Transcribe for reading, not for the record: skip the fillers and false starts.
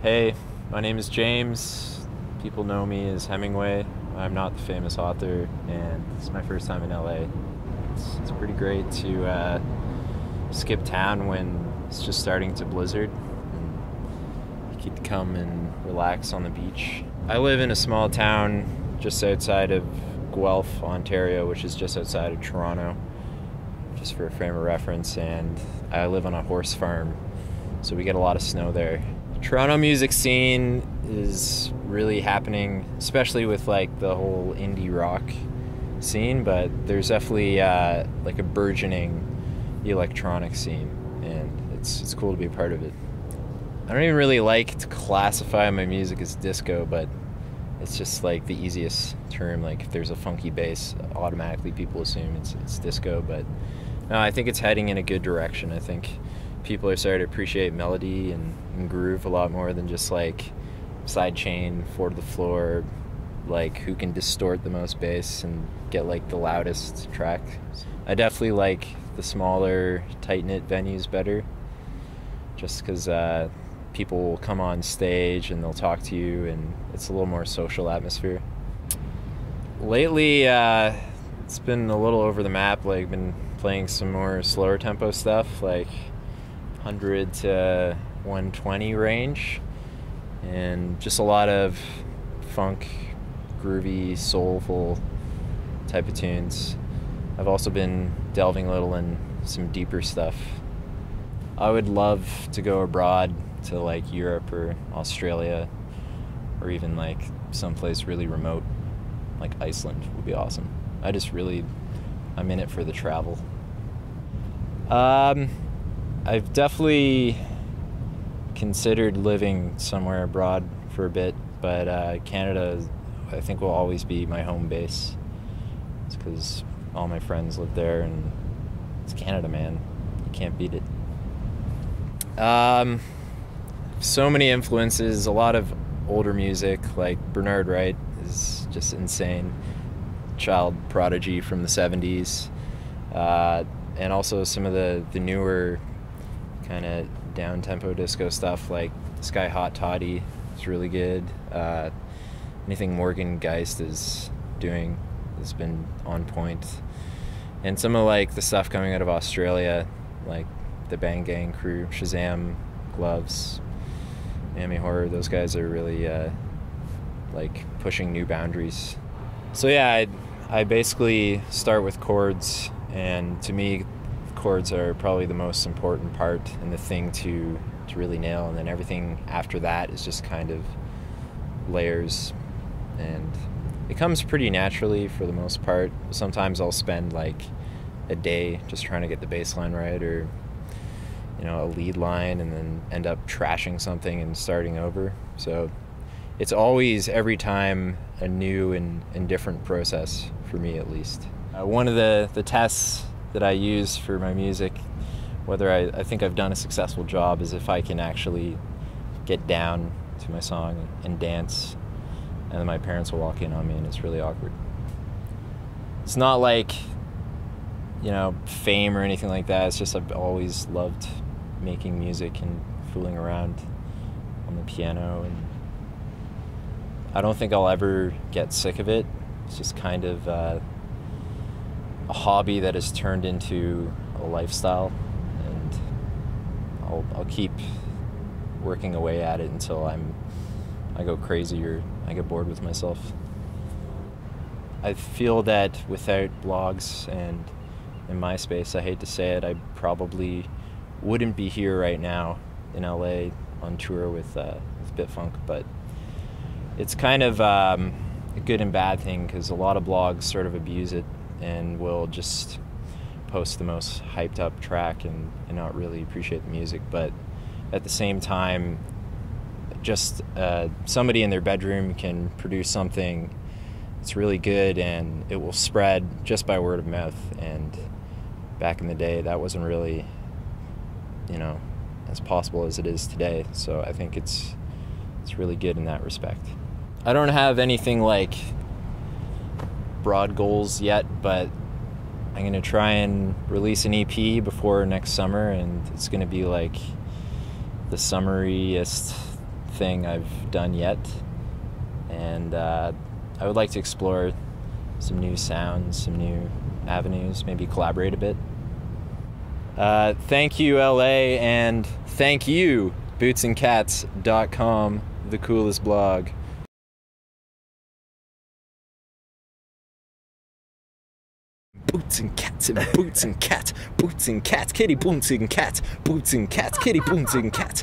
Hey, my name is James. People know me as Hemingway. I'm not the famous author, and it's my first time in LA. It's pretty great to skip town when it's just starting to blizzard, and you could come and relax on the beach. I live in a small town just outside of Guelph, Ontario, which is just outside of Toronto, just for a frame of reference, and I live on a horse farm, so we get a lot of snow there. Toronto music scene is really happening, especially with like the whole indie rock scene, but there's definitely like a burgeoning electronic scene, and it's cool to be a part of it. I don't even really like to classify my music as disco, but it's just like the easiest term. Like if there's a funky bass, automatically people assume it's disco, but no, I think it's heading in a good direction. I think people are starting to appreciate melody and groove a lot more than just like sidechain, 4 to the floor, like who can distort the most bass and get like the loudest track. I definitely like the smaller, tight-knit venues better, just because people will come on stage and they'll talk to you, and it's a little more social atmosphere. Lately, it's been a little over the map. Like, been playing some more slower tempo stuff, like 100 to 120 range, and just a lot of funk, groovy, soulful type of tunes. I've also been delving a little in some deeper stuff. I would love to go abroad to like Europe or Australia, or even like someplace really remote like Iceland would be awesome. I'm in it for the travel. I've definitely considered living somewhere abroad for a bit, but Canada, I think, will always be my home base. It's because all my friends live there, and it's Canada, man. You can't beat it. So many influences, a lot of older music, like Bernard Wright is just insane. Child prodigy from the 70s. And also some of the newer kind of down-tempo disco stuff, like Sky Hot Toddy is really good. Anything Morgan Geist is doing has been on point. And some of like the stuff coming out of Australia, like the Bang Gang crew, Shazam, Gloves, Miami Horror, those guys are really like pushing new boundaries. So yeah, I basically start with chords, and to me chords are probably the most important part and the thing to really nail, and then everything after that is just kind of layers, and it comes pretty naturally for the most part. Sometimes I'll spend like a day just trying to get the bass line right, or a lead line, and then end up trashing something and starting over. So it's always, every time, a new and different process for me, at least. One of the tests that I use for my music, whether I think I've done a successful job, is if I can actually get down to my song and dance, and then my parents will walk in on me and it's really awkward. It's not like, fame or anything like that. It's just I've always loved making music and fooling around on the piano, and I don't think I'll ever get sick of it. It's just kind of a hobby that has turned into a lifestyle, and I'll keep working away at it until I go crazy or I get bored with myself. I feel that without blogs and in MySpace, I hate to say it, I probably wouldn't be here right now in LA on tour with Bitfunk, but it's kind of a good and bad thing, because a lot of blogs sort of abuse it and will just post the most hyped up track and not really appreciate the music. But at the same time, just somebody in their bedroom can produce something that's really good, and it will spread just by word of mouth. And back in the day, that wasn't really as possible as it is today. So I think it's really good in that respect. I don't have anything like broad goals yet, but I'm going to try and release an EP before next summer, and it's going to be like the summariest thing I've done yet, and I would like to explore some new sounds, some new avenues, maybe collaborate a bit. Thank you, LA, and thank you, Bootsnkatz.com, the coolest blog. Boots and cats and boots and cats, kitty boots and cats, boots and cats, kitty boots and cats.